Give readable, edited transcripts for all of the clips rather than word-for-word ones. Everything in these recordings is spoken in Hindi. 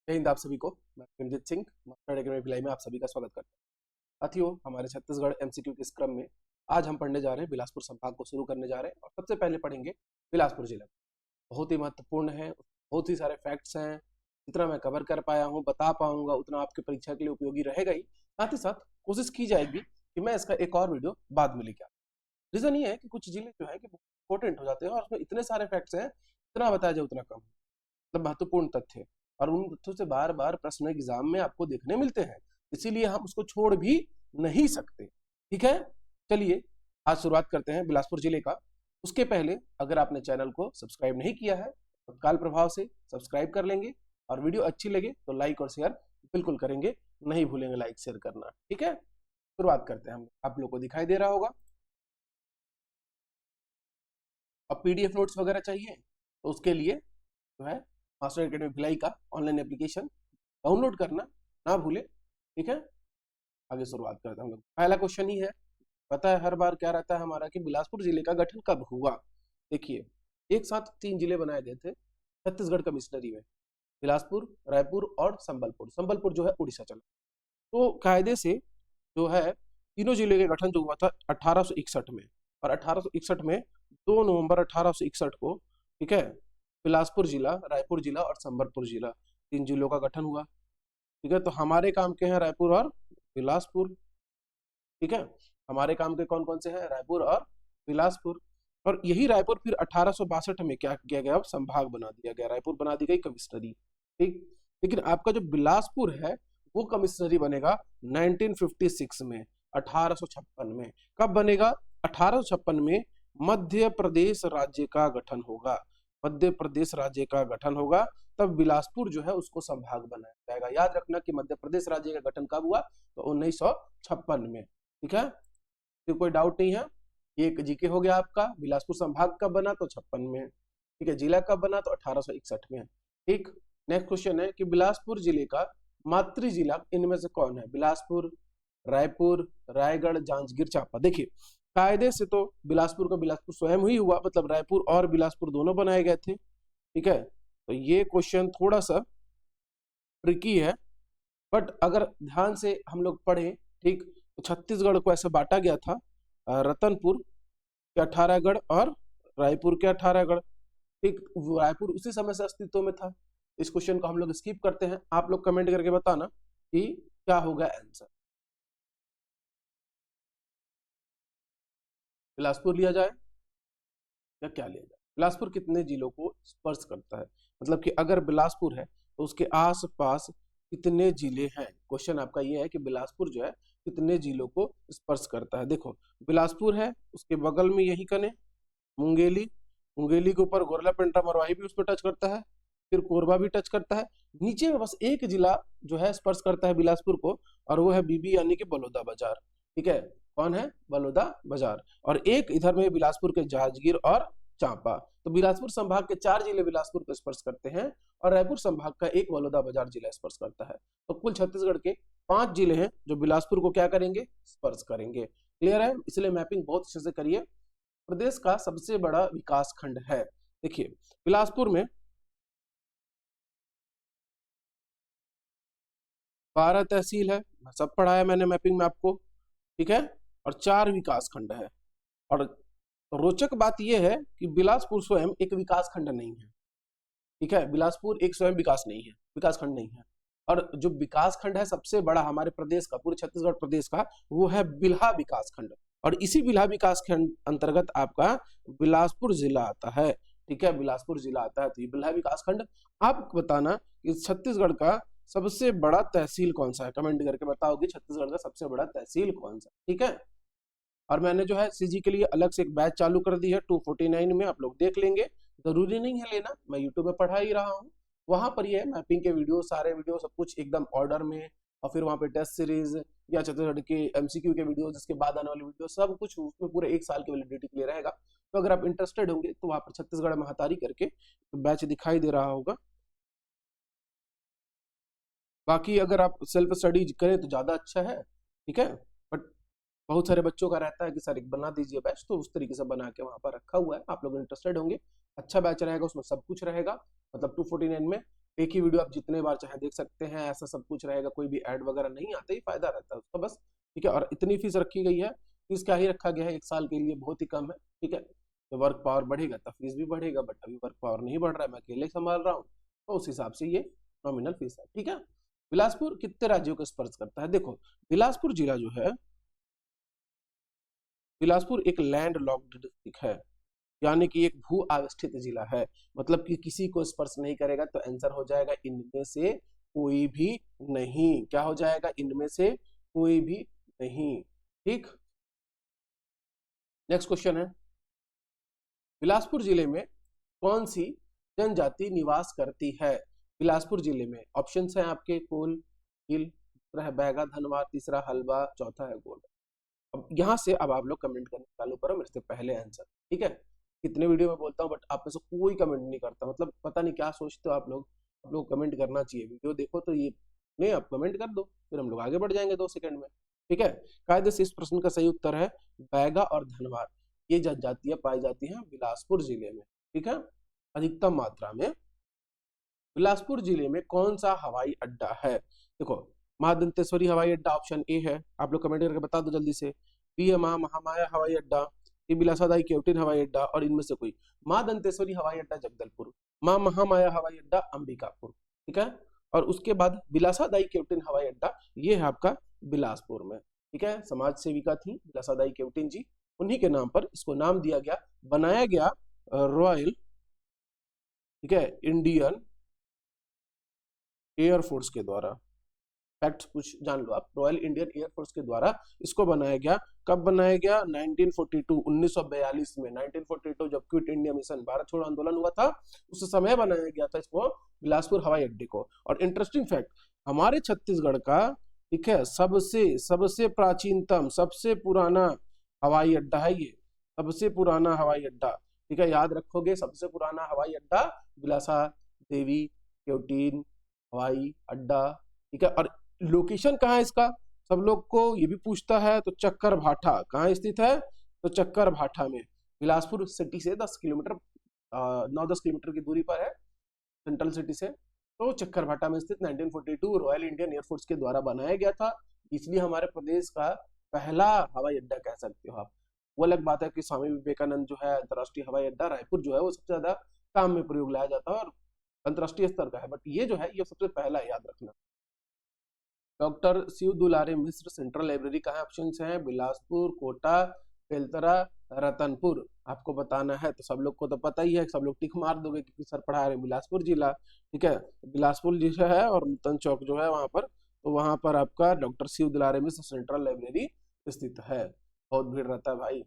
जय हिंद आप सभी को। मैं रंजीत सिंह मास्टर एकेडमी भिलाई में आप सभी का स्वागत करता हूँ। साथियों, हमारे छत्तीसगढ़ एमसीक्यू के इस क्रम में आज हम पढ़ने जा रहे हैं, बिलासपुर संभाग को शुरू करने जा रहे हैं और सबसे पहले पढ़ेंगे बिलासपुर जिला। बहुत ही महत्वपूर्ण है, बहुत ही सारे फैक्ट्स हैं। जितना मैं कवर कर पाया हूँ, बता पाऊंगा, उतना आपके परीक्षा के लिए उपयोगी रहेगा ही। साथ ही साथ कोशिश की जाएगी कि मैं इसका एक और वीडियो बाद में लेके आऊँ। रीजन ये है कि कुछ जिले जो है कि इंपॉर्टेंट हो जाते हैं और उसमें इतने सारे फैक्ट्स हैं, जितना बताया जाए उतना कम, मतलब महत्वपूर्ण तथ्य, और उन तथ्यों से बार बार प्रश्न एग्जाम में आपको देखने मिलते हैं, इसीलिए हम उसको छोड़ भी नहीं सकते। ठीक है, चलिए आज शुरुआत करते हैं बिलासपुर जिले का। उसके पहले अगर आपने चैनल को सब्सक्राइब नहीं किया है तो तत्काल प्रभाव से सब्सक्राइब कर लेंगे, और वीडियो अच्छी लगे तो लाइक और शेयर बिल्कुल करेंगे, नहीं भूलेंगे लाइक शेयर करना। ठीक है, शुरुआत करते हैं। हम आप लोग को दिखाई दे रहा होगा। अब पीडीएफ नोट्स वगैरह चाहिए तो उसके लिए जो है मास्टर एकेडमी भिलाई का ऑनलाइन एप्लीकेशन डाउनलोड करना ना भूले। ठीक है, आगे शुरुआत करते हैं हम लोग। पहला क्वेश्चन ही है, पता है हर बार क्या रहता है हमारा कि बिलासपुर जिले का गठन कब हुआ। देखिए, एक साथ 3 जिले बनाए गए थे छत्तीसगढ़ कमिश्नरी में, बिलासपुर, रायपुर और संबलपुर। संबलपुर जो है उड़ीसा चला। तो कायदे से जो है तीनों जिले के गठन जो हुआ था 1861 में, और 1861 में 2 नवंबर 1861 को, ठीक है, बिलासपुर जिला, रायपुर जिला और संबलपुर जिला, 3 जिलों का गठन हुआ। ठीक है, तो हमारे काम के हैं रायपुर और बिलासपुर। ठीक है, हमारे काम के कौन कौन से हैं? रायपुर और बिलासपुर। और यही रायपुर फिर 1862 में क्या किया गया? अब संभाग बना दिया गया, रायपुर बना दी गई कमिश्नरी। ठीक, लेकिन आपका जो बिलासपुर है वो कमिश्नरी बनेगा 1956 में, 1856 में। कब बनेगा? 1856 में मध्य प्रदेश राज्य का गठन होगा। मध्य प्रदेश राज्य का गठन होगा, तब बिलासपुर जो है उसको संभाग बनाया जाएगा। याद रखना कि मध्य प्रदेश राज्य का गठन कब हुआ? तो 1956 में। ठीक है, तो कोई डाउट नहीं है। एक जीके हो गया आपका। बिलासपुर संभाग कब बना? तो 56 में। ठीक है, जिला कब बना? तो 1861 में। ठीक, नेक्स्ट क्वेश्चन है कि बिलासपुर जिले का मातृ जिला इनमें से कौन है? बिलासपुर, रायपुर, रायगढ़, जांजगीर चांपा। देखिए, कायदे से तो बिलासपुर का बिलासपुर स्वयं ही हुआ, मतलब रायपुर और बिलासपुर दोनों बनाए गए थे। ठीक है, तो ये क्वेश्चन थोड़ा सा ट्रिकी है, बट अगर ध्यान से हम लोग पढ़ें, ठीक, तो छत्तीसगढ़ को ऐसे बांटा गया था, रतनपुर के 18 गढ़ और रायपुर के 18 गढ़। ठीक, रायपुर उसी समय से अस्तित्व में था। इस क्वेश्चन को हम लोग स्किप करते हैं। आप लोग कमेंट करके बताना कि क्या होगा आंसर। बिलासपुर लिया जाए या क्या लिया जाए? बिलासपुर कितने जिलों को स्पर्श करता है? मतलब कि अगर बिलासपुर है तो उसके आसपास कितने जिले हैं? क्वेश्चन आपका ये है कि बिलासपुर जो है कितने जिलों को स्पर्श करता है। देखो, बिलासपुर है, उसके बगल में यही कने मुंगेली, मुंगेली के ऊपर गोरला पेंड्रा मरवाही भी उस पर टच करता है, फिर कोरबा भी टच करता है। नीचे में बस एक जिला जो है स्पर्श करता है बिलासपुर को, और वो है बीबी यानी कि बलौदा बाजार। ठीक है, कौन है? बलौदा बाजार। और एक इधर में बिलासपुर के जांजगीर और चांपा। तो बिलासपुर संभाग के 4 जिले बिलासपुर को स्पर्श करते हैं, और रायपुर संभाग का एक बलौदा बाजार जिला स्पर्श करता है। तो कुल छत्तीसगढ़ के 5 जिले हैं जो बिलासपुर को क्या करेंगे? स्पर्श करेंगे। क्लियर है? इसलिए मैपिंग बहुत अच्छे से करिए। प्रदेश का सबसे बड़ा विकास खंड है। देखिए, बिलासपुर में 12 तहसील है, सब पढ़ाया मैंने मैपिंग में आपको। ठीक है, और 4 विकास खंड है। और रोचक बात यह है कि बिलासपुर स्वयं एक विकास खंड नहीं है। ठीक है, बिलासपुर एक स्वयं विकास नहीं है, विकास खंड नहीं है। और जो विकास खंड है सबसे बड़ा हमारे प्रदेश का, पूरे छत्तीसगढ़ प्रदेश का, वो है बिल्हा विकास खंड। और इसी बिल्हा विकास खंड अंतर्गत आपका बिलासपुर जिला आता है। ठीक है, बिलासपुर जिला आता है। तो ये बिल्हा विकास खंड। आप बताना कि छत्तीसगढ़ का सबसे बड़ा तहसील कौन सा है? कमेंट करके बताओगे छत्तीसगढ़ का सबसे बड़ा तहसील कौन सा। ठीक है, और मैंने जो है सीजी के लिए अलग से एक बैच चालू कर दी है 249 में, आप लोग देख लेंगे। जरूरी नहीं है लेना, मैं यूट्यूब पे पढ़ा ही रहा हूँ। वहां पर ये मैपिंग के वीडियो, सारे वीडियो, सब कुछ एकदम ऑर्डर में, और फिर वहाँ पे टेस्ट सीरीज या छत्तीसगढ़ के एमसीक्यू के वीडियो, जिसके बाद आने वाले वीडियो, सब कुछ उसमें पूरे 1 साल की वैलिडिटी के लिए रहेगा। तो अगर आप इंटरेस्टेड होंगे तो वहाँ पर छत्तीसगढ़ महतारी करके बैच दिखाई दे रहा होगा। बाकी अगर आप सेल्फ स्टडी करें तो ज़्यादा अच्छा है। ठीक है, बट बहुत सारे बच्चों का रहता है कि सर एक बना दीजिए बैच, तो उस तरीके से बना के वहाँ पर रखा हुआ है। आप लोग इंटरेस्टेड होंगे, अच्छा बैच रहेगा, उसमें सब कुछ रहेगा। मतलब 249 में एक ही वीडियो आप जितने बार चाहे देख सकते हैं, ऐसा सब कुछ रहेगा, कोई भी ऐड वगैरह नहीं आता, ही फायदा रहता है उसका बस। ठीक है, और इतनी फीस रखी गई है, फीस क्या ही रखा गया है 1 साल के लिए, बहुत ही कम है। ठीक है, तो वर्क पावर बढ़ेगा तो फीस भी बढ़ेगा, बट अभी वर्क पावर नहीं बढ़ रहा है, मैं अकेले संभाल रहा हूँ, तो उस हिसाब से ये नॉमिनल फीस है। ठीक है, बिलासपुर कितने राज्यों को स्पर्श करता है? देखो, बिलासपुर जिला जो है, बिलासपुर एक लैंड लॉक्ड डिस्ट्रिक्ट है, यानी कि एक भू आविष्ठित जिला है, मतलब कि किसी को स्पर्श नहीं करेगा, तो आंसर हो जाएगा इनमें से कोई भी नहीं। क्या हो जाएगा? इनमें से कोई भी नहीं। ठीक, नेक्स्ट क्वेश्चन है, बिलासपुर जिले में कौन सी जनजाति निवास करती है? बिलासपुर जिले में ऑप्शंस हैं आपके, कोल, भील, दूसरा है बैगा, धनवार, तीसरा हलवा, चौथा है गोंड। अब यहाँ से अब आप लोग कमेंट करना चालू करो मेरे से पहले आंसर। ठीक है, कितने वीडियो में बोलता हूँ, बट आप में से कोई कमेंट नहीं करता, मतलब पता नहीं क्या सोचते हो आप लोग। आप लोग कमेंट करना चाहिए, वीडियो देखो तो ये नहीं, आप कमेंट कर दो, फिर हम लोग आगे बढ़ जाएंगे 2 सेकंड में। ठीक है, कायदे से इस प्रश्न का सही उत्तर है बैगा और धनवार, ये जनजातियां पाई जाती हैं बिलासपुर जिले में। ठीक है, अधिकतम मात्रा में। बिलासपुर जिले में कौन सा हवाई अड्डा है? देखो, महादंतेश्वरी हवाई अड्डा ऑप्शन ए है, आप लोग कमेंट करके बता दो जल्दी से। बी है महामाया हवाई अड्डा, सी बिलासादाई केवटिन हवाई अड्डा, और इनमें से कोई। माँ दंतेश्वरी हवाई अड्डा जगदलपुर, माँ महामाया हवाई अड्डा अंबिकापुर। ठीक है, और उसके बाद बिलासादाई केवटिन हवाई अड्डा, ये है आपका बिलासपुर में। ठीक है, समाज सेविका थी बिलासादाई केवटिन जी, उन्हीं के नाम पर इसको नाम दिया गया, बनाया गया रॉयल, ठीक है, इंडियन एयरफोर्स के द्वारा। फैक्ट कुछ जान लो आप, रॉयल इंडियन एयरफोर्स के द्वारा इसको बनाया गया। कब बनाया गया? 1942, 1942 में। 1942 जब क्विट इंडिया मिशन, भारत छोड़ो आंदोलन हुआ था, उस समय बनाया गया था इसको, बिलासपुर हवाई अड्डे को। और इंटरेस्टिंग फैक्ट, हमारे छत्तीसगढ़ का, ठीक है, सबसे सबसे प्राचीनतम, सबसे पुराना हवाई अड्डा है ये, सबसे पुराना हवाई अड्डा। ठीक है, याद रखोगे, सबसे पुराना हवाई अड्डा बिलासा देवी केवटिन हवाई अड्डा। ठीक है, और लोकेशन कहाँ है इसका, सब लोग को ये भी पूछता है, तो चक्कर भाठा कहाँ स्थित है? तो चक्कर भाठा में, बिलासपुर सिटी से 10 किलोमीटर, 9-10 किलोमीटर की दूरी पर है सेंट्रल सिटी से। तो चक्कर भाठा में स्थित 1942 रॉयल इंडियन एयरफोर्स के द्वारा बनाया गया था, इसलिए हमारे प्रदेश का पहला हवाई अड्डा कह सकते हो आप। वो अलग बात है कि स्वामी विवेकानंद जो है अंतर्राष्ट्रीय हवाई अड्डा रायपुर जो है वो सबसे ज्यादा काम में प्रयोग लाया जाता है और अंतर्राष्ट्रीय स्तर का है, बट ये जो है ये सबसे पहला है, याद रखना। डॉक्टर शिव दुलारे मिश्र सेंट्रल लाइब्रेरी कहाँ? ऑप्शन है बिलासपुर, कोटा, बेलतरा, रतनपुर। आपको बताना है तो सब लोग को तो पता ही है, सब लोग टिक मार दोगे क्योंकि सर पढ़ा रहे बिलासपुर जिला। ठीक है, बिलासपुर जिला है और नूतन चौक जो है वहां पर, तो वहां पर आपका डॉक्टर शिव दुलारे मिश्र सेंट्रल लाइब्रेरी स्थित है। बहुत भीड़ रहता है भाई।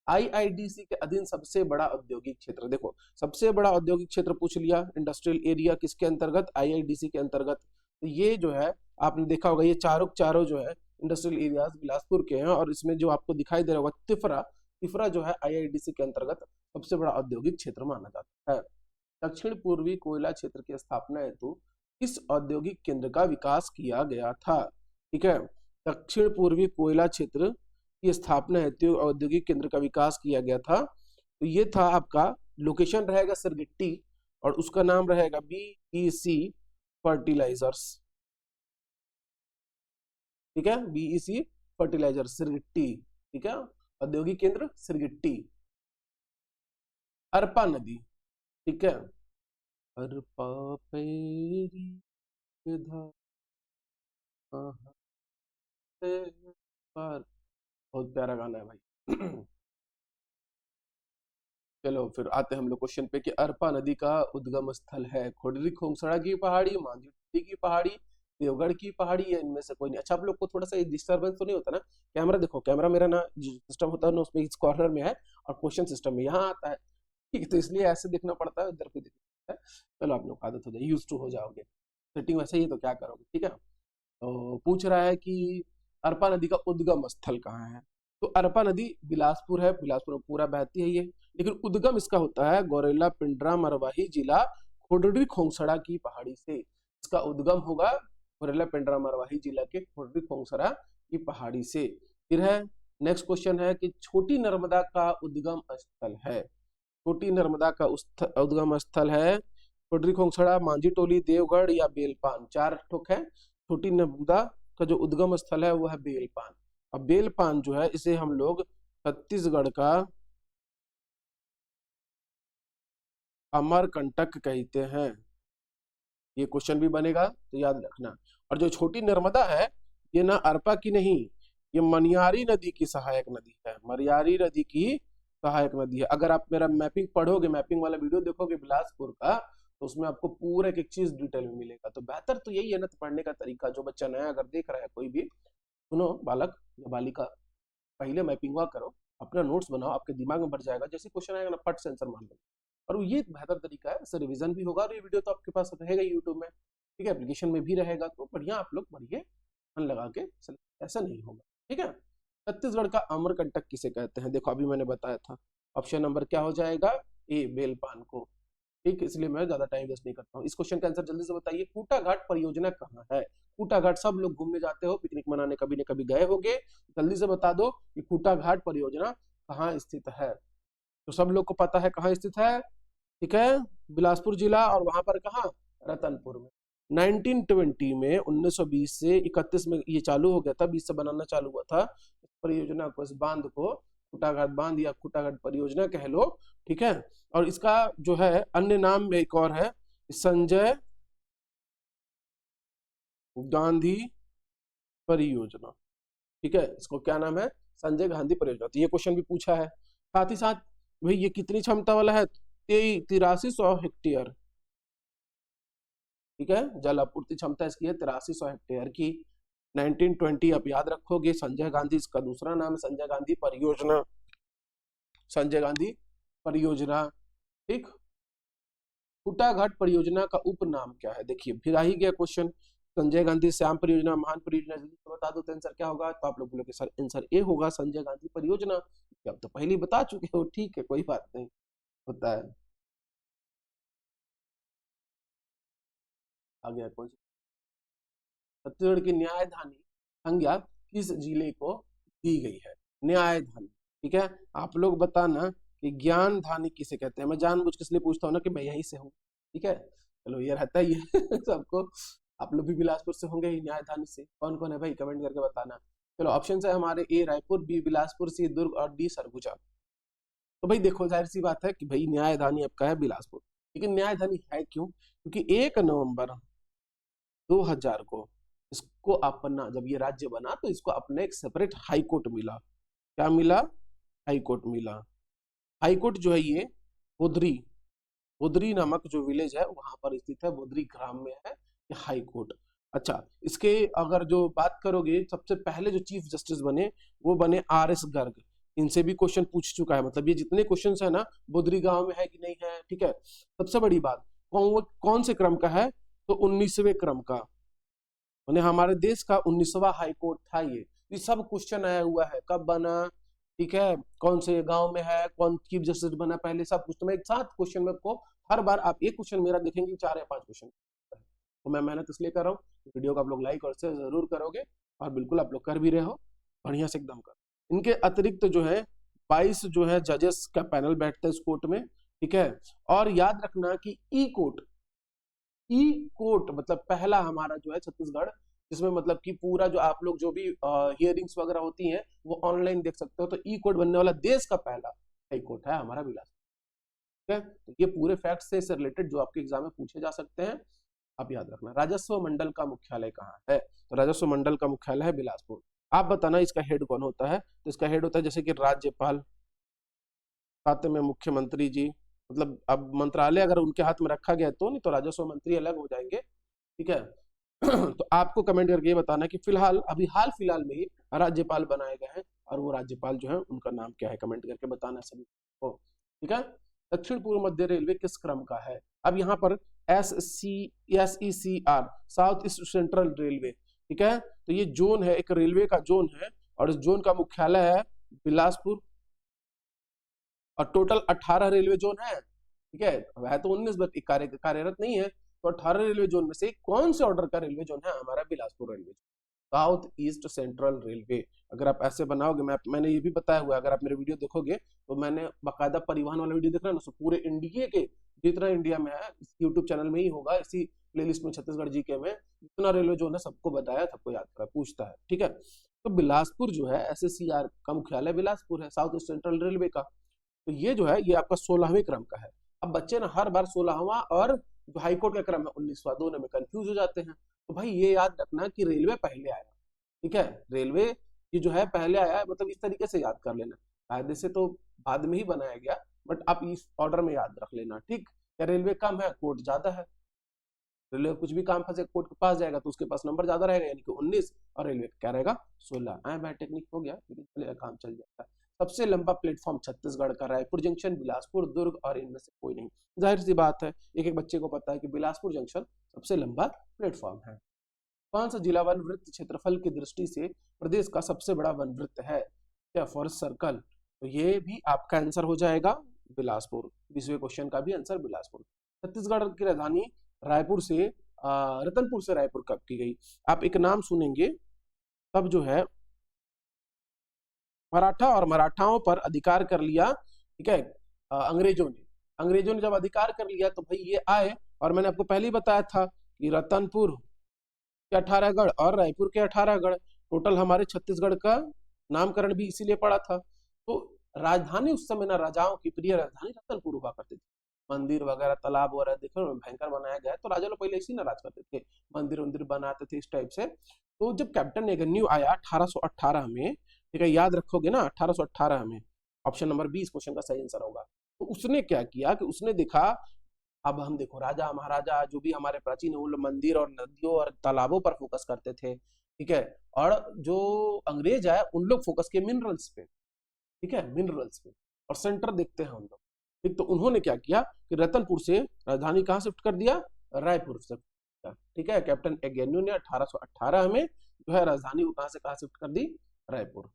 आईआईडीसी के अधीन सबसे बड़ा औद्योगिक क्षेत्र, देखो सबसे बड़ा औद्योगिक क्षेत्र पूछ लिया, इंडस्ट्रियल एरिया किसके अंतर्गत? आईआईडीसी के अंतर्गत। तो ये जो है आपने देखा होगा, ये चारों जो है इंडस्ट्रियल एरियाज बिलासपुर के हैं, और इसमें जो आपको दिखाई दे रहा होगा तिफरा, तिफरा जो है आईआईडीसी के अंतर्गत सबसे बड़ा औद्योगिक क्षेत्र माना जाता है। दक्षिण पूर्वी कोयला क्षेत्र की स्थापना हेतु किस औद्योगिक केंद्र का विकास किया गया था? ठीक है, दक्षिण पूर्वी कोयला क्षेत्र की स्थापना हेतु औद्योगिक केंद्र का विकास किया गया था, तो ये था आपका, लोकेशन रहेगा सिरगिट्टी, और उसका नाम रहेगा बीईसी फर्टिलाइजर्स। ठीक है, बीईसी फर्टिलाइजर सिरगिट्टी। ठीक है, औद्योगिक केंद्र सिरगिट्टी। अरपा नदी, ठीक है, अरपा पेरी बहुत प्यारा गाना है भाई। चलो फिर आते हैं हम लोग क्वेश्चन पे कि अरपा नदी का उद्गम स्थल है खोडरी खोंगसड़ा की पहाड़ी, मांझी की पहाड़ी, देवगढ़ की पहाड़ी, या इनमें से कोई नहीं। अच्छा, आप लोग को थोड़ा सा डिस्टर्बेंस तो नहीं होता ना? कैमरा देखो, कैमरा मेरा ना सिस्टम होता है ना, उसमें इस कॉर्नर में है और क्वेश्चन सिस्टम में यहाँ आता है। ठीक है, तो इसलिए ऐसे देखना पड़ता है, इधर पे देखना पड़ता है। चलो आप लोग आदत हो जाए, यूज टू हो जाओगे, सेटिंग वैसे ही तो क्या करोगे। ठीक है, तो पूछ रहा है कि अरपा नदी का उद्गम स्थल कहाँ है? तो अरपा नदी बिलासपुर है, बिलासपुर में पूरा बहती है ये, लेकिन उद्गम इसका होता है गौरेला पिंडरा मरवाही जिला खोडरी खोंगसड़ा की पहाड़ी से। इसका उद्गम होगा गौरेला पिंडरा मरवाही जिला के खोडरी खोंगसड़ा की पहाड़ी से। फिर है नेक्स्ट क्वेश्चन है कि छोटी नर्मदा का उद्गम स्थल है, छोटी नर्मदा का उद्गम स्थल है कोडरी खोंगछड़ा, मांझी टोली, देवगढ़ या बेलपान। 4 ठोक है। छोटी नर्मदा का जो उद्गम स्थल है वो है बेलपान। अब बेलपान जो है इसे हम लोग छत्तीसगढ़ का अमरकंटक कहते हैं। ये क्वेश्चन भी बनेगा तो याद रखना। और जो छोटी नर्मदा है ये ना अरपा की नहीं, ये मनियारी नदी की सहायक नदी है। मनियारी नदी की सहायक नदी है। अगर आप मेरा मैपिंग पढ़ोगे, मैपिंग वाला वीडियो देखोगे बिलासपुर का, तो उसमें आपको पूरा एक चीज डिटेल में मिलेगा। तो बेहतर तो यही है ना, तो पढ़ने का तरीका। जो बच्चा नया अगर देख रहा है कोई भी, सुनो बालक या बालिका, पहले मैपिंग हुआ करो, अपना नोट्स बनाओ, आपके दिमाग में भर जाएगा। जैसे क्वेश्चन आएगा ना फट से आंसर मान लो। और ये बेहतर तरीका है, इससे रिवीजन भी होगा और ये वीडियो तो आपके पास रहेगा यूट्यूब में, ठीक है, एप्लीकेशन में भी रहेगा। तो बढ़िया आप लोग पढ़िए, मन लगा के, ऐसा नहीं होगा, ठीक है। छत्तीसगढ़ का अमरकंटक किसे कहते हैं? देखो अभी मैंने बताया था, ऑप्शन नंबर क्या हो जाएगा? ए, बेलपान को, ठीक। इसलिए मैं ज्यादा टाइम वेस्ट नहीं करता हूँ। इस क्वेश्चन का आंसर जल्दी से बताइए। कूटा घाट परियोजना कहाँ है? कूटा घाट सब लोग घूमने जाते हो, पिकनिक मनाने कभी न कभी गए होंगे, जल्दी से बता दो कि कूटा घाट परियोजना कहाँ स्थित है। तो सब लोग को पता है कहाँ स्थित है, ठीक है, बिलासपुर जिला। और वहां पर कहाँ? रतनपुर में। 1920 में 1920 से 31 में ये चालू हो गया था, 20 से बनाना चालू हुआ था इस परियोजना को, इस बांध को कूटाघाट बांध या कूटाघाट परियोजना कह लो, ठीक है। और इसका जो है अन्य नाम में एक और है, संजय गांधी परियोजना, ठीक है। इसको क्या नाम है? संजय गांधी परियोजना। तो ये क्वेश्चन भी पूछा है। साथ ही साथ भाई ये कितनी क्षमता वाला है? 8300 हेक्टेयर, ठीक है। जल आपूर्ति क्षमता इसकी है 8300 हेक्टेयर की। 1920 आप याद रखोगे, संजय गांधी इसका दूसरा नाम है, संजय गांधी परियोजना, संजय गांधी परियोजना, ठीक। कूटाघाट परियोजना का उपनाम क्या है? देखिए फिर आ ही गया क्वेश्चन, संजय गांधी श्याम परियोजना, महान परियोजना, जल्दी से बता दो तो आंसर क्या होगा? तो आप लोग बोलोगे सर आंसर ए होगा, संजय गांधी परियोजना। अब तो पहले बता चुके हो, ठीक है, कोई बात नहीं, होता है। आ गया कौन सा? छत्तीसगढ़ की न्यायधानी संज्ञा किस जिले को दी गई है? न्यायधानी, ठीक है। आप लोग बताना कि ज्ञान धानी किसे कहते हैं। मैं जानबूझ के इसलिए पूछता हूँ ना कि मैं यहीं से हूँ, ठीक है। चलो ये रहता ही है सबको। आप लोग भी बिलासपुर से होंगे, न्यायधानी से कौन कौन है भाई? कमेंट करके बताना। चलो ऑप्शन है हमारे, ए रायपुर, बी बिलासपुर, सी दुर्ग और डी सरगुजा। तो भाई देखो जाहिर सी बात है कि भाई न्यायधानी आपका है बिलासपुर। लेकिन न्यायधानी है क्यों? क्योंकि 1 नवंबर 2000 को इसको अपना, जब ये राज्य बना तो इसको अपने एक सेपरेट हाई कोर्ट मिला। क्या मिला? हाई कोर्ट मिला। हाई कोर्ट जो है ये बोदरी, बोदरी नामक जो विलेज है वहां पर स्थित है, बोदरी ग्राम में है ये हाई कोर्ट। अच्छा, इसके अगर जो बात करोगे, सबसे पहले जो चीफ जस्टिस बने वो बने RS गर्ग। इनसे भी क्वेश्चन पूछ चुका है, मतलब ये जितने क्वेश्चन है ना बोदरी गांव में है कि नहीं है, ठीक है। सबसे बड़ी बात, कौन से क्रम का है? तो 19वें क्रम का, मैंने हमारे देश का 19वां हाई कोर्ट था ये सब क्वेश्चन आया हुआ है। कब बना, ठीक है, कौन से गांव में है, कौन चीफ जस्टिस बना पहले, सब कुछ। तो मैं एक साथ क्वेश्चन में आपको, हर बार आप एक क्वेश्चन मेरा देखेंगे 4 या 5 क्वेश्चन। तो मैं मेहनत इसलिए कर रहा हूँ, वीडियो को आप लोग लाइक और शेयर जरूर करोगे, और बिल्कुल आप लोग कर भी रहे हो, बढ़िया से एकदम कर। इनके अतिरिक्त जो है 22 जो है जजेस का पैनल बैठता है इस कोर्ट में, ठीक है। और याद रखना कि ई कोर्ट मतलब पहला हमारा जो है छत्तीसगढ़, जिसमें मतलब कि पूरा जो आप लोग जो भी हियरिंग्स वगैरह होती हैं वो ऑनलाइन देख सकते हो। तो ई कोर्ट बनने वाला देश का पहला हाई कोर्ट है हमारा बिलासपुर, ठीक है। तो ये पूरे फैक्ट्स से रिलेटेड जो आपके एग्जाम में पूछे जा सकते हैं, आप याद रखना। राजस्व मंडल का मुख्यालय कहाँ है? तो राजस्व मंडल का मुख्यालय है बिलासपुर। आप बताना इसका हेड कौन होता है? तो इसका हेड होता है जैसे कि राज्यपाल, साथ में मुख्यमंत्री जी, मतलब अब मंत्रालय अगर उनके हाथ में रखा गया तो, नहीं तो राजस्व मंत्री अलग हो जाएंगे, ठीक है। तो आपको कमेंट करके ये बताना कि फिलहाल अभी हाल फिलहाल में ही राज्यपाल बनाए गए हैं, और वो राज्यपाल जो है उनका नाम क्या है, कमेंट करके बताना सभी को, ठीक है। दक्षिण पूर्व मध्य रेलवे किस क्रम का है? अब यहाँ पर SECR, south east central railway, ठीक है। तो ये जोन है, एक रेलवे का जोन है, और इस जोन का मुख्यालय है बिलासपुर। और टोटल 18 रेलवे जोन है, ठीक है तो 19 कार्यरत नहीं है। तो 18 रेलवे जोन में से कौन से ऑर्डर का रेलवे जोन है? हमारा Bilaspur railway zone. South east central railway. अगर आप ऐसे बनाओगे, मैंने ये भी बताया हुआ है, अगर आप मेरे वीडियो देखोगे तो मैंने बाकायदा परिवहन वाला वीडियो देख रहा है ना, पूरे इंडिया के जितना इंडिया में है इस यूट्यूब चैनल में ही होगा, इसी प्लेलिस्ट में छत्तीसगढ़ जीके में जितना रेलवे जोन है सबको बताया, सबको याद करा पूछता है, ठीक है। तो बिलासपुर जो है SSCR का मुख्यालय बिलासपुर है, साउथ ईस्ट सेंट्रल रेलवे का। तो ये जो है ये आपका 16वें क्रम का है। अब बच्चे ना हर बार 16वां और जो हाईकोर्ट का क्रम है 19वां दोनों में कंफ्यूज हो जाते हैं। तो भाई ये याद रखना कि रेलवे पहले आया, ठीक है, रेलवे ये जो है पहले आया है, मतलब इस तरीके से याद कर लेना। कायदे से तो बाद में ही बनाया गया, बट आप इस ऑर्डर में याद रख लेना, ठीक। क्या रेलवे कम है, कोर्ट ज्यादा है, रेलवे कुछ भी काम फंसे कोर्ट के पास जाएगा तो उसके पास नंबर ज्यादा रहेगा, यानी कि 19, और रेलवे क्या रहेगा 16। मैं टेक्निक हो गया, लेकिन चलेगा, काम चल जाता है। सबसे लंबा प्लेटफॉर्म छत्तीसगढ़ का रायपुर जंक्शन, बिलासपुर, दुर्ग और इनमें से कोई नहीं। जाहिर सी बात है, एक एक बच्चे को पता है कि बिलासपुर जंक्शन सबसे लंबा प्लेटफॉर्म है। कौन सा जिला वन वृत्त क्षेत्रफल की दृष्टि से प्रदेश का सबसे बड़ा वन वृत्त है? क्या फॉरेस्ट सर्कल? तो ये भी आपका आंसर हो जाएगा बिलासपुर। 20वें क्वेश्चन का भी आंसर बिलासपुर। छत्तीसगढ़ की राजधानी रायपुर से रतनपुर से रायपुर कब की गई? आप एक नाम सुनेंगे तब जो है मराठा और मराठाओं पर अधिकार कर लिया, ठीक है, अंग्रेजों ने जब अधिकार कर लिया तो भाई ये आए, और मैंने आपको पहले ही बताया था कि रतनपुर के 18 गढ़ और रायपुर के 18 गढ़, टोटल हमारे छत्तीसगढ़ का नामकरण भी इसीलिए पड़ा था। तो राजधानी उस समय ना राजाओं की प्रिय राजधानी रतनपुर हुआ करती थी। मंदिर वगैरह तालाब वगैरह देखो भयंकर बनाया गया है, तो राजा लोग पहले इसी ना राज करते थे, मंदिर वंदिर बनाते थे इस टाइप से। तो जब कैप्टन एगन्यू आया 1818 में, ठीक है, याद रखोगे ना 1818 में, ऑप्शन नंबर 20 क्वेश्चन का सही आंसर होगा। तो उसने क्या किया कि उसने देखा, अब हम देखो राजा महाराजा जो भी हमारे प्राचीन है वो लोग मंदिर और नदियों और तालाबों पर फोकस करते थे, ठीक है, और जो अंग्रेज है उन लोग फोकस किए मिनरल्स पे, ठीक है, मिनरल्स पे, और सेंटर देखते हैं उन लोग, ठीक। तो उन्होंने क्या किया कि रतनपुर से राजधानी कहाँ शिफ्ट कर दिया, रायपुर से, ठीक है। कैप्टन एगेन्यू ने 1818 में जो है राजधानी कहाँ से कहाँ शिफ्ट कर दी, रायपुर।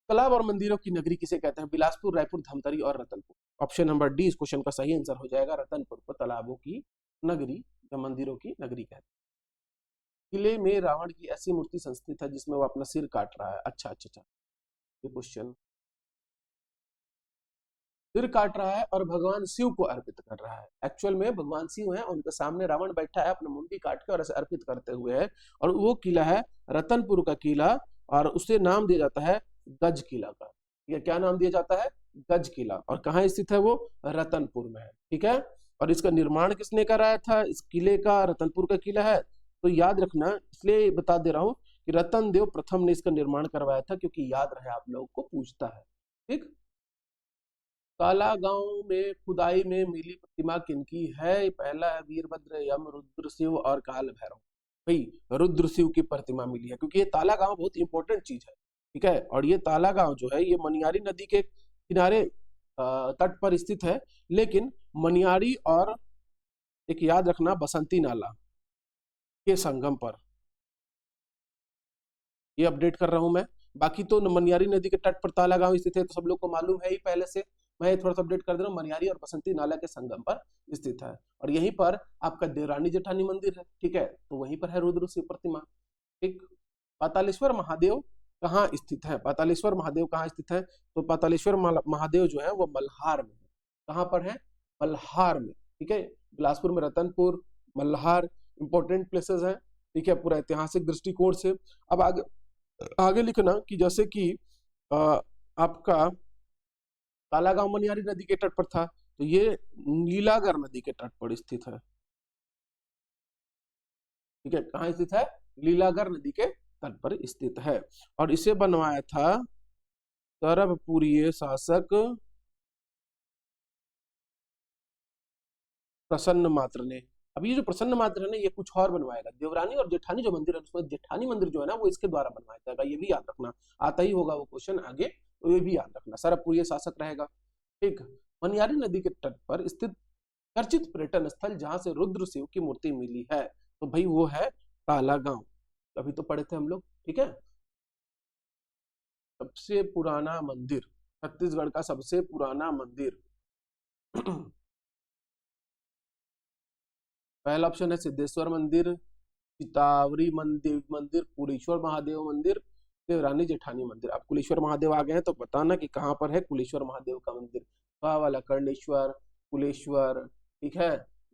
तालाब और मंदिरों की नगरी किसे कहते हैं? बिलासपुर, रायपुर, धमतरी और रतनपुर। ऑप्शन नंबर डी इस क्वेश्चन का सही आंसर हो जाएगा, रतनपुर को तालाबों की नगरी या मंदिरों की नगरी कहते हैं। किले में रावण की ऐसी मूर्ति संस्थित है जिसमें वो अपना सिर काट रहा है। अच्छा अच्छा अच्छा, ये क्वेश्चन सिर काट रहा है और भगवान शिव को अर्पित कर रहा है। एक्चुअल में भगवान शिव हैं, उनके सामने रावण बैठा है अपना मुंडी काट के और ऐसे अर्पित करते हुए है, और वो किला है रतनपुर का किला, और उसे नाम दिया जाता है गज किला का। ये क्या नाम दिया जाता है? गज किला। और कहाँ स्थित है वो? रतनपुर में है, ठीक है। और इसका निर्माण किसने कराया था? इस किले का रतनपुर का किला है, तो याद रखना, इसलिए बता दे रहा हूँ कि रतन देव प्रथम ने इसका निर्माण करवाया था, क्योंकि याद रहे आप लोगों को पूछता है, ठीक। काला गांव में खुदाई में मिली प्रतिमा किनकी है? पहला है वीरभद्र, यम, रुद्र शिव और काल भैरव। भाई रुद्र शिव की प्रतिमा मिली है, क्योंकि ये ताला गांव बहुत इंपॉर्टेंट चीज है, ठीक है। और ये ताला गांव जो है ये मनियारी नदी के किनारे तट पर स्थित है, लेकिन मनियारी और एक याद रखना बसंती नाला के संगम पर, ये अपडेट कर रहा हूं मैं। बाकी तो मनियारी नदी के तट पर ताला गांव स्थित है, तो सब लोग को मालूम है ही पहले से, मैं थोड़ा सा अपडेट कर दे रहा हूँ। मनियारी और बसंती नाला के संगम पर स्थित है, और यहीं पर आपका देवरानी जेठानी मंदिर है, ठीक है, तो वहीं पर है रुद्र शिव प्रतिमा, ठीक। पातालेश्वर महादेव कहाँ स्थित है? पातालेश्वर महादेव कहाँ स्थित है? तो पातालेश्वर महादेव जो है वो मल्हार में है। कहाँ पर है? मल्हार में, ठीक है। बिलासपुर में रतनपुर, मल्हार इंपॉर्टेंट प्लेसेस हैं, ठीक है, पूरा ऐतिहासिक दृष्टिकोण से। अब आगे आगे लिखना कि जैसे कि आपका कालागांव मनियारी नदी के तट पर था, तो ये नीलागर नदी के तट पर स्थित है, ठीक है। कहाँ स्थित है? लीलागर नदी के तट पर स्थित है, और इसे बनवाया था सरभपुरीय शासक प्रसन्न मात्र ने। अब ये जो प्रसन्न मात्र है ना, ये कुछ और बनवाएगा। देवरानी और जेठानी जो मंदिर है उसमें जेठानी मंदिर जो है ना वो इसके द्वारा बनवाया जाएगा, ये भी याद रखना, आता ही होगा वो क्वेश्चन आगे, तो ये भी याद रखना, सरभपुरीय शासक रहेगा, ठीक। मनियारी नदी के तट पर स्थित चर्चित पर्यटन स्थल जहां से रुद्र शिव की मूर्ति मिली है, तो भाई वो है काला गांव, अभी तो पढ़े थे हम लोग, ठीक है। सबसे पुराना मंदिर, छत्तीसगढ़ का सबसे पुराना मंदिर पहला ऑप्शन है सिद्धेश्वर मंदिर, चितावरी मंदिर मंदिर, कुलेश्वर महादेव मंदिर, देवरानी जेठानी मंदिर। अब कुलेश्वर महादेव आ गए हैं तो बताना कि कहाँ पर है कुलेश्वर महादेव का मंदिर। वाला कर्णेश्वर, कुलेश्वर, ठीक है,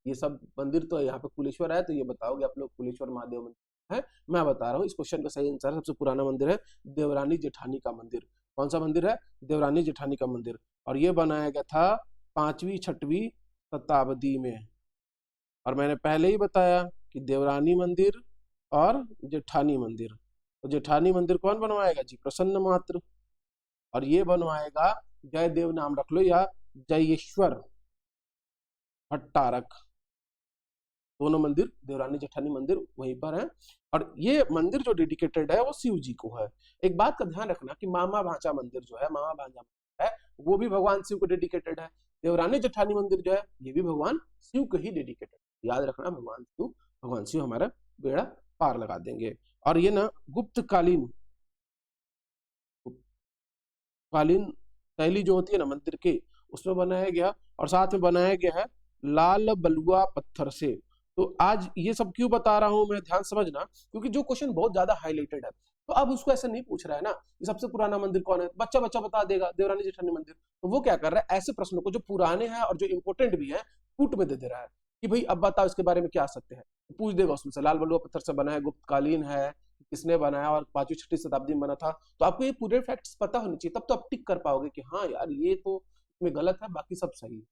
ये सब मंदिर तो यहाँ पे कुलेश्वर है, तो ये बताओगे आप लोग कुलेश्वर महादेव मंदिर है। मैं बता रहा हूँ इस क्वेश्चन का सही आंसर सबसे पुराना मंदिर है देवरानी जेठानी का मंदिर। कौन सा मंदिर है? देवरानी जेठानी का मंदिर। और ये बनाया गया था 5वीं 6वीं शताब्दी में। और मैंने पहले ही बताया कि देवरानी मंदिर और जेठानी मंदिर, तो जेठानी मंदिर कौन बनवाएगा जी? प्रसन्न मात्र। और ये बनवाएगा जयदेव, नाम रख लो, या जयेश्वर भट्टारक। दोनों मंदिर देवरानी जेठानी मंदिर वहीं पर है। और ये मंदिर जो डेडिकेटेड है वो शिव जी को है। एक बात का ध्यान रखना कि मामा भांचा मंदिर जो है, मामा भांजा मंदिर है, वो भी भगवान शिव को डेडिकेटेड है। देवरानी जेठानी मंदिर जो है ये भी भगवान शिव को ही डेडिकेटेड। याद रखना, भगवान शिव हमारा बेड़ा पार लगा देंगे। और ये ना गुप्तकालीन शैली जो होती है ना मंदिर के, उसमें बनाया गया। और साथ में बनाया गया है लाल बलुआ पत्थर से। तो आज ये सब क्यों बता रहा हूं मैं, ध्यान समझना, क्योंकि जो क्वेश्चन बहुत ज्यादा हाईलाइटेड है, तो अब उसको ऐसा नहीं पूछ रहा है ना कि सबसे पुराना मंदिर कौन है, बच्चा बच्चा बता देगा देवरानी जेठानी मंदिर। तो वो क्या कर रहा है, ऐसे प्रश्नों को जो पुराने हैं और जो इंपॉर्टेंट भी है कूट में दे दे रहा है कि भाई अब बताओ इसके बारे में क्या सत्य है। तो पूछ देगा उसमें से, लाल बलुआ पत्थर से बना है, गुप्तकालीन है, किसने बनाया, और 5वीं 6वीं शताब्दी में बना था। तो आपको ये पूरे फैक्ट्स पता होने चाहिए, तब तो आप टिक कर पाओगे कि हाँ यार ये तो इसमें गलत है, बाकी सब सही है।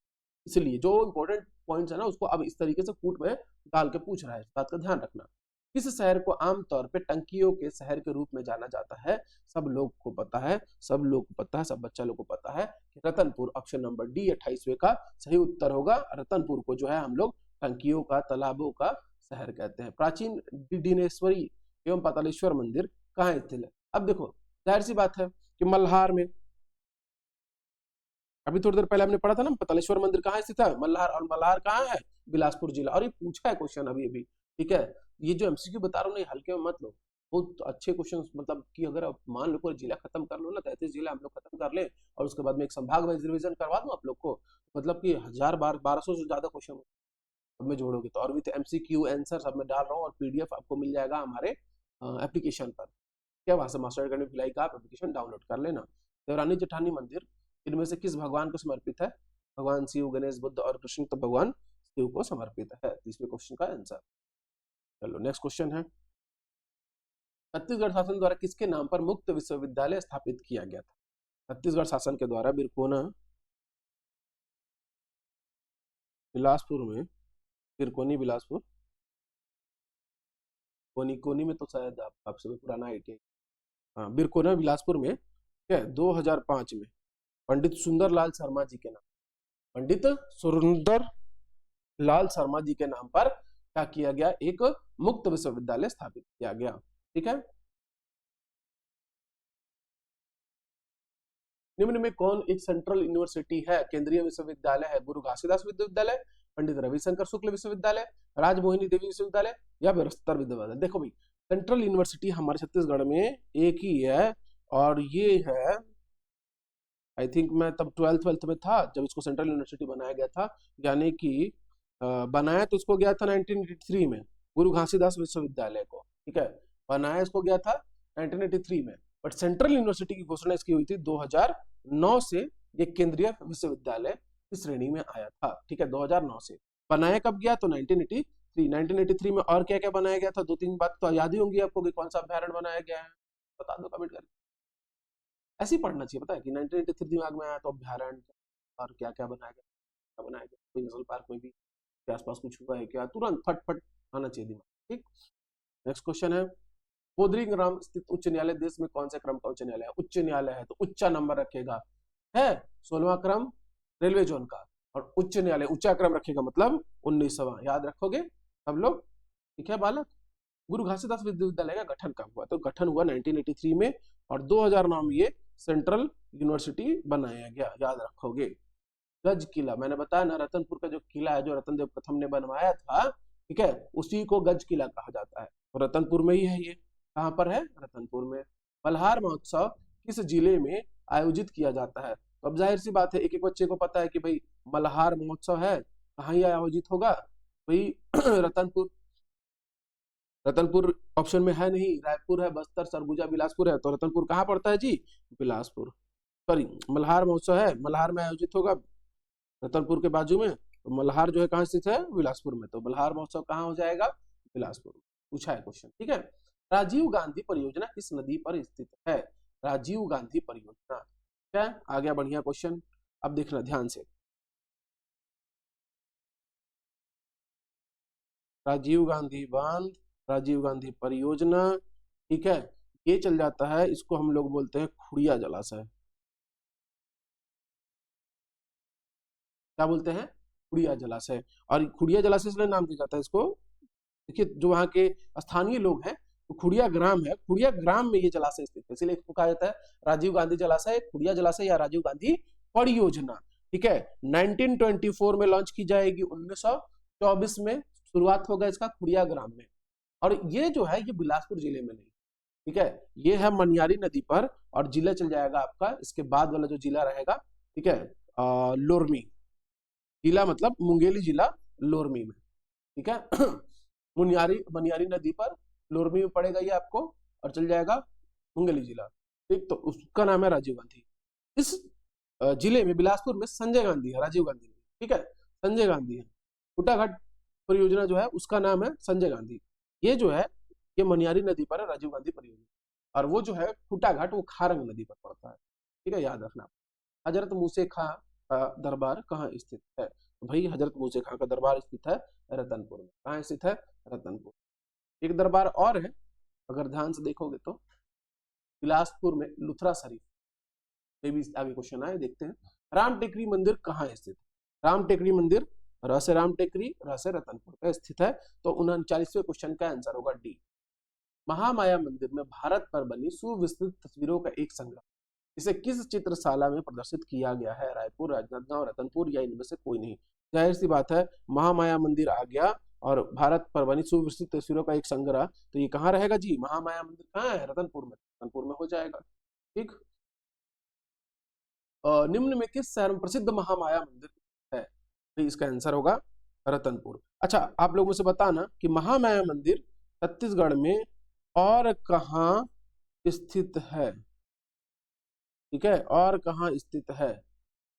इसलिए जो इंपॉर्टेंट पॉइंट्स है ना उसको अब इस तरीके से कूट में डाल के पूछ रहा है। इस बात का ध्यान रखना। किस शहर को आमतौर पे टंकियों के शहर के रूप में जाना जाता है? सब लोग को पता है, सब लोग को पता है, सब बच्चा लोग को पता है कि रतनपुर। ऑप्शन नंबर डी 28वें का सही उत्तर होगा। रतनपुर को जो है हम लोग टंकियों का, तालाबों का शहर कहते हैं। प्राचीन डिनेश्वरी एवं पातालेश्वर मंदिर कहाँ स्थित है? अब देखो जाहिर सी बात है कि मल्हार में, अभी थोड़ी देर पहले हमने पढ़ा था ना पातालेश्वर मंदिर कहाँ स्थित है, मल्हार। और मल्हार कहाँ है? बिलासपुर जिला। और ये पूछा है क्वेश्चन अभी अभी, ठीक है। ये जो एमसीक्यू बता रहा हूँ ना, हल्के में मत लो, बहुत अच्छे क्वेश्चन, मतलब कि अगर आप मान लो पूरा जिला खत्म कर लो ना, 33 जिला हम लोग खत्म कर ले, और उसके बाद में एक संभाग वाइज रिविजन करवा दूं आप लोग को, मतलब कि 1200 से ज्यादा क्वेश्चन में जोड़ोगे तो। और भी एमसीक्यू आंसर सब में डाल रहा हूँ, और पीडीएफ आपको मिल जाएगा हमारे एप्लीकेशन पर। क्या वहां से मास्टर अकेडमी भिलाई का आप एप्लीकेशन डाउनलोड कर लेना। देवरानी जेठानी मंदिर इनमें से किस भगवान को समर्पित है? भगवान शिव, गणेश, बुद्ध और कृष्ण, तो भगवान शिव को समर्पित है। 30वें क्वेश्चन का आंसर। चलो नेक्स्ट क्वेश्चन है, छत्तीसगढ़ शासन द्वारा किसके नाम पर मुक्त विश्वविद्यालय स्थापित किया गया था? छत्तीसगढ़ शासन के द्वारा बिरकोना बिलासपुर में, बिरकोनी बिलासपुर, कोनी में तो शायद आपसे पुराना आईटीआई, हाँ, बिरकोना बिलासपुर में क्या 2005 में पंडित सुंदरलाल शर्मा जी के नाम, पंडित सुंदर लाल शर्मा जी के नाम पर क्या किया गया? एक मुक्त विश्वविद्यालय स्थापित किया गया। ठीक है। निम्न में कौन एक सेंट्रल यूनिवर्सिटी है? केंद्रीय विश्वविद्यालय है गुरु घासीदास विश्वविद्यालय, पंडित रविशंकर शुक्ल विश्वविद्यालय, राजमोहिनी देवी विश्वविद्यालय, या बृहस्पति विश्वविद्यालय। देखो भाई, सेंट्रल यूनिवर्सिटी हमारे छत्तीसगढ़ में एक ही है, और ये है, आई थिंक मैं तब 12th में था जब इसको सेंट्रल यूनिवर्सिटी बनाया गया था, यानी कि बनाया तो इसको गया था 1983 में, गुरु घासीदास विश्वविद्यालय को। ठीक है, बनाया इसको गया था 1983 में, बट सेंट्रल यूनिवर्सिटी की घोषणा इसकी हुई थी 2009 से। ये केंद्रीय विश्वविद्यालय की श्रेणी में आया था। ठीक है, 2009 से। बनाया कब गया? तो 1983 में। और क्या क्या बनाया गया था? 2-3 बात तो याद ही होंगी आपको कि कौन सा अभ्यारण्य बनाया गया है, बता दो कमेंट करके। ऐसे ही पढ़ना चाहिए, पता है कि 1983 दिमाग में आया तो अभ्यारण्य और क्या क्या बनाया गया, क्या बनाया गया, कोई नेशनल पार्क में भी के आसपास कुछ हुआ है क्या, तुरंत फट आना चाहिए दिमाग। ठीक, नेक्स्ट क्वेश्चन है, बोधरिंग्राम स्थित उच्च न्यायालय देश में कौन से क्रम का उच्च न्यायालय है? उच्च न्यायालय है तो उच्चा नंबर रखेगा, है 16वां क्रम रेलवे जोन का, और उच्च न्यायालय ऊंचा क्रम रखेगा मतलब 19वां। याद रखोगे सब लोग? ठीक है बालक। गुरु घासीदास विश्वविद्यालय का गठन कब हुआ? तो गठन हुआ 1983 में, और 2009 में ये सेंट्रल यूनिवर्सिटी बनाया गया। याद रखोगे। गज किला, मैंने बताया ना, रतनपुर का जो किला है जो रतनदेव प्रथम ने बनवाया था, ठीक है, उसी को गज किला कहा जाता है, और रतनपुर में ही है ये। कहाँ पर है? रतनपुर में। मल्हार महोत्सव किस जिले में आयोजित किया जाता है? तो अब जाहिर सी बात है, एक एक बच्चे को पता है कि भाई मल्हार महोत्सव है, कहाँ ही आयोजित होगा? भाई रतनपुर। रतनपुर ऑप्शन में है नहीं, रायपुर है, बस्तर, सरगुजा, बिलासपुर है, तो रतनपुर कहाँ पड़ता है जी? बिलासपुर। सॉरी, मल्हार महोत्सव है, मल्हार में आयोजित होगा, रतनपुर के बाजू में। तो मल्हार जो है कहाँ स्थित है? बिलासपुर में। तो मल्हार महोत्सव कहाँ हो जाएगा? बिलासपुर। पूछा है क्वेश्चन, ठीक है। राजीव गांधी परियोजना किस नदी पर स्थित है? राजीव गांधी परियोजना, क्या आ गया? बढ़िया क्वेश्चन। अब देखना ध्यान से, राजीव गांधी बांध, राजीव गांधी परियोजना, ठीक है। ये चल जाता है, इसको हम लोग बोलते हैं खुड़िया जलाशय। क्या बोलते हैं? खुड़िया जलाशय। और खुड़िया जलाशय इसलिए नाम दिया जाता है इसको, देखिए जो वहाँ के स्थानीय लोग हैं, तो खुड़िया ग्राम है, खुड़िया ग्राम में ये जलाशय स्थित है, इसलिए इसको कहा जाता है राजीव गांधी जलाशय, खुड़िया जलाशय या राजीव गांधी परियोजना, ठीक है। 1924 में लॉन्च की जाएगी, 1924 में शुरुआत होगा इसका खुड़िया ग्राम में। और ये जो है ये बिलासपुर जिले में नहीं, ठीक है, ये है मनियारी नदी पर, और जिला चल जाएगा आपका इसके बाद वाला जो जिला रहेगा, ठीक है, लोरमी जिला, मतलब मुंगेली जिला लोरमी में, ठीक है। मनियारी नदी पर लोरमी में पड़ेगा ये आपको, और चल जाएगा मुंगेली जिला, ठीक। तो उसका नाम है राजीव गांधी। इस जिले में बिलासपुर में संजय गांधी है, राजीव गांधी नहीं, ठीक है, संजय गांधी है। फुटाघाट परियोजना जो है उसका नाम है संजय गांधी। ये जो है ये मनियारी नदी पर है, राजीव गांधी परियोजना। और वो जो है फुटाघाट वो खारंग नदी पर पड़ता है, ठीक है, याद रखना। हजरत मूसे खां का दरबार कहाँ स्थित है? तो भाई हजरत मूसे खां का दरबार स्थित है रतनपुर में। कहाँ स्थित है? रतनपुर। एक दरबार और है, अगर ध्यान से देखोगे तो बिलासपुर में लुथरा शरीफ, ये भी आगे क्वेश्चन आए, देखते हैं। राम टेकरी मंदिर कहाँ स्थित है? राम टेकरी मंदिर, र से राम टेकरी, र से रतनपुर पे स्थित है। तो 39वें क्वेश्चन का आंसर होगा डी। महामाया मंदिर में भारत पर बनी सुविस्तृत तस्वीरों का एक संग्रह, इसे किस चित्रशाला में प्रदर्शित किया गया है? रायपुर, राजनांदगांव, रतनपुर या इनमें से कोई नहीं। जाहिर सी बात है, महामाया मंदिर आ गया और भारत पर बनी सुविस्तृत तस्वीरों का एक संग्रह, तो ये कहाँ रहेगा जी? महामाया मंदिर कहाँ है? रतनपुर में, रतनपुर में हो जाएगा, ठीक। निम्न में किस शहर में प्रसिद्ध महामाया मंदिर है? तो इसका आंसर होगा रतनपुर। अच्छा, आप लोग मुझे बताना कि महामाया मंदिर छत्तीसगढ़ में और कहाँ स्थित है, ठीक है, और कहाँ स्थित है,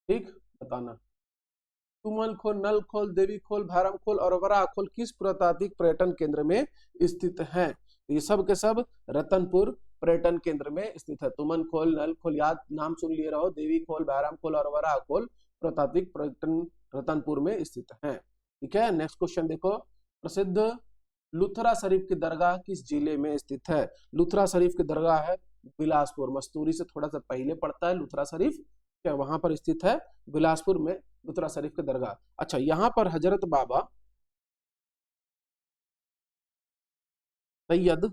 ठीक, बताना। तुमन खोल, नल खोल, देवी खोल, भारम खोल और वराह खोल किस पुरातात्विक पर्यटन केंद्र में स्थित है? तो ये सब के सब रतनपुर पर्यटन केंद्र में स्थित है। तुमन खोल, नल खोल, याद नाम सुन लिए रहो, देवी खोल, भारम खोल और वराह खोल पुरातात्विक पर्यटन रतनपुर में स्थित है, ठीक है। नेक्स्ट क्वेश्चन देखो, प्रसिद्ध लुथरा शरीफ की दरगाह किस जिले में स्थित है? लुथरा शरीफ की दरगाह है बिलासपुर, मस्तूरी से थोड़ा सा पहले पड़ता है लुथरा शरीफ, क्या वहां पर स्थित है बिलासपुर में लुथरा शरीफ की दरगाह। अच्छा, यहाँ पर हजरत बाबा सैयद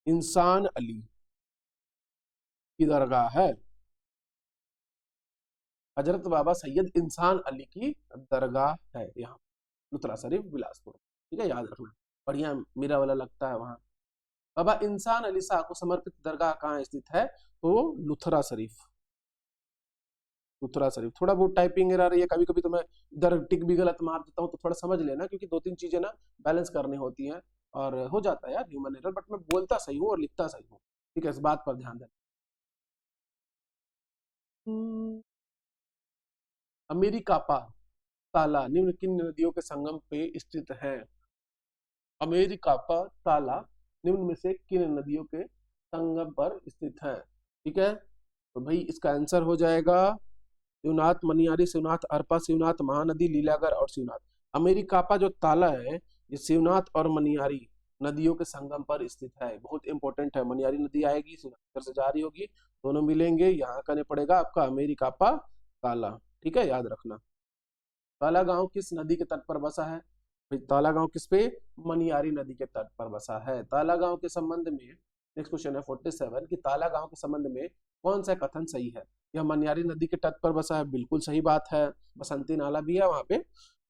इंसान अली की दरगाह है, हजरत बाबा सैयद इंसान अली की दरगाह है यहाँ लुथरा शरीफ बिलासपुर, ठीक है, याद रखना। बढ़िया मेरा वाला लगता है वहां। बाबा इंसान अली शाह को समर्पित दरगाह कहाँ स्थित है? तो लुथरा शरीफ, लुथरा शरीफ। थोड़ा बहुत टाइपिंग एरर रही है, कभी कभी तो मैं इधर टिक भी गलत मार देता हूँ, तो थोड़ा समझ लेना, क्योंकि 2-3 चीजें ना बैलेंस करनी होती हैं और हो जाता है यार ह्यूमन एरर, बट मैं बोलता सही हूँ और लिखता सही हूँ, ठीक है, इस बात पर ध्यान देना। अमेरिकापा ताला निम्न किन नदियों के संगम पे स्थित है? अमेरिकापा ताला निम्न में से किन नदियों के संगम पर स्थित है, ठीक है। तो भाई इसका आंसर हो जाएगा शिवनाथ, मनियारी, शिवनाथ, अरपा, शिवनाथ, महानदी, लीलागर और शिवनाथ। अमेरिकापा जो ताला है ये शिवनाथ और मनियारी नदियों के संगम पर स्थित है, बहुत इंपॉर्टेंट है। मनियारी नदी आएगी, शिवनाथ से जा रही होगी, दोनों मिलेंगे, यहाँ करने पड़ेगा आपका अमेरिकापा ताला, ठीक है, याद रखना। ताला गांव किस नदी के तट पर बसा है? ताला गांव किस पे? मनियारी नदी के तट पर बसा है। ताला गांव के संबंध में नेक्स्ट क्वेश्चन है 47 कि ताला गांव के संबंध में कौन सा कथन सही है? यह मनियारी नदी के तट पर बसा है, बिल्कुल सही बात है। बसंती नाला भी है वहां पे।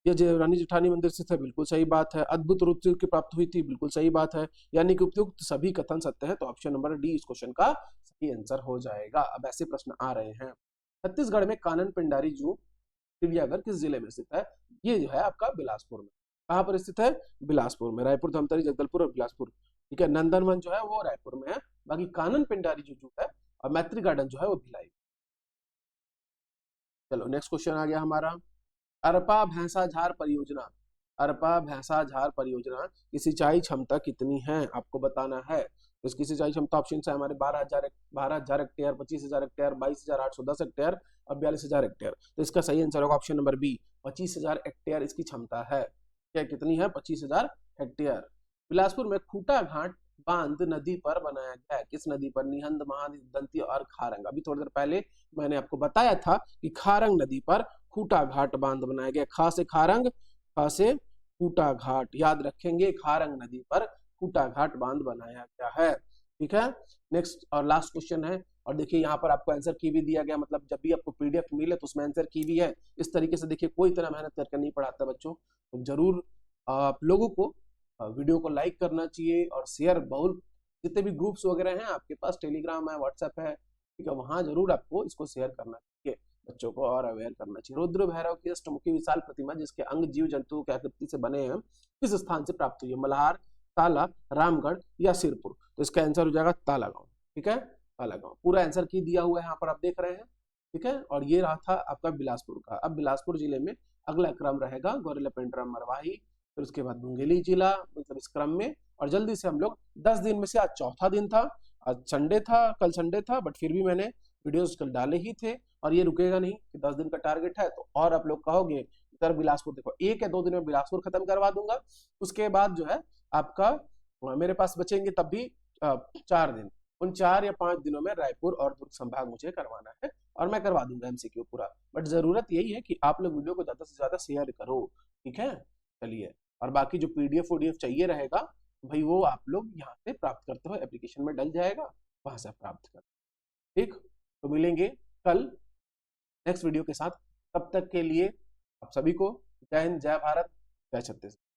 यह रानी जेठानी मंदिर स्थित है, बिल्कुल सही बात है। अद्भुत रुचि की प्राप्त हुई थी, बिल्कुल सही बात है। यानी कि उपयुक्त सभी कथन सत्य है, तो ऑप्शन नंबर डी इस क्वेश्चन का सही आंसर हो जाएगा। अब ऐसे प्रश्न आ रहे हैं। छत्तीसगढ़ में कानन पिंडारी जू चिड़ियाघर किस जिले में स्थित है? ये जो है आपका बिलासपुर में। कहाँ पर स्थित है? बिलासपुर में। रायपुर, धमतरी, जगदलपुर और बिलासपुर, ठीक है। नंदनवन जो है वो रायपुर में है, बाकी कानन पिंडारी जो जू है और मैत्री गार्डन जो है वो भिलाई। चलो नेक्स्ट क्वेश्चन आ गया हमारा, अरपा भैंसा झार परियोजना। अरपा भैंसा झार परियोजना की सिंचाई क्षमता कितनी है आपको बताना है। तो इसकी सिंचाई क्षमता ऑप्शन है हमारे 12,000 हेक्टेयर, 25,000 हेक्टेयर, 22,810 हेक्टेयर और 42,000 हेक्टेयर। तो इसका सही आंसर होगा ऑप्शन नंबर बी, 25,000 हेक्टेयर इसकी क्षमता है। क्या कितनी है? 25,000 हेक्टेयर। बिलासपुर में खूटा घाट बांध नदी पर बनाया गया है, किस नदी पर? निहंद, महानदी, दंती और खारंग। अभी थोड़ी देर पहले मैंने आपको बताया था कि खारंग नदी पर खूटा घाट बांध बनाया गया। खा से खारंग, खा से खूटा घाट, याद रखेंगे, खारंग नदी पर खूटा घाट बांध बनाया गया है, ठीक है। नेक्स्ट और लास्ट क्वेश्चन है, और देखिए यहाँ पर आपको आंसर की भी दिया गया, मतलब जब भी आपको पीडीएफ मिले तो उसमें आंसर की भी है। इस तरीके से देखिए कोई इतना मेहनत करके नहीं पढ़ाता बच्चों, तो जरूर आप लोगों को वीडियो को लाइक करना चाहिए और शेयर बहुल, जितने भी ग्रुप्स वगैरह हैं आपके पास, टेलीग्राम है, व्हाट्सएप है, ठीक है, वहां जरूर आपको इसको शेयर करना चाहिए, बच्चों को और अवेयर करना चाहिए। रुद्र भैरव की अष्टमुखी विशाल प्रतिमा जिसके अंग जीव जंतुओं की आकृति से बने हैं किस स्थान से प्राप्त हुई है? मल्हार, ताला, रामगढ़ या सिरपुर। तो इसका आंसर हो जाएगा ताला गांव, ठीक है, ताला गांव। पूरा आंसर की दिया हुआ है यहाँ पर आप देख रहे हैं, ठीक है। और ये रहा था आपका बिलासपुर का। अब बिलासपुर जिले में अगला क्रम रहेगा गौरेला पेंड्रा मरवाही, फिर उसके बाद मुंगेली जिला, मतलब इस क्रम में। और जल्दी से हम लोग 10 दिन में से आज चौथा दिन था, आज संडे था, कल संडे था, बट फिर भी मैंने वीडियोस कल डाले ही थे, और ये रुकेगा नहीं कि 10 दिन का टारगेट है। तो और आप लोग कहोगे सर बिलासपुर देखो, 1 या 2 दिन में बिलासपुर खत्म करवा दूंगा, उसके बाद जो है आपका मेरे पास बचेंगे तब भी 4 दिन। उन 4 या 5 दिनों में रायपुर और दुर्ग संभाग मुझे करवाना है, और मैं करवा दूंगा एमसीक्यू पूरा। बट जरूरत यही है कि आप लोग वीडियो को ज्यादा से ज्यादा शेयर करो, ठीक है। चलिए, और बाकी जो पीडीएफ वोडीएफ चाहिए रहेगा भाई, वो आप लोग यहाँ से प्राप्त करते हो, एप्लीकेशन में डल जाएगा, वहां से प्राप्त कर, ठीक। तो मिलेंगे कल नेक्स्ट वीडियो के साथ, तब तक के लिए आप सभी को जय हिंद, जय भारत, जय छत्तीसगढ़।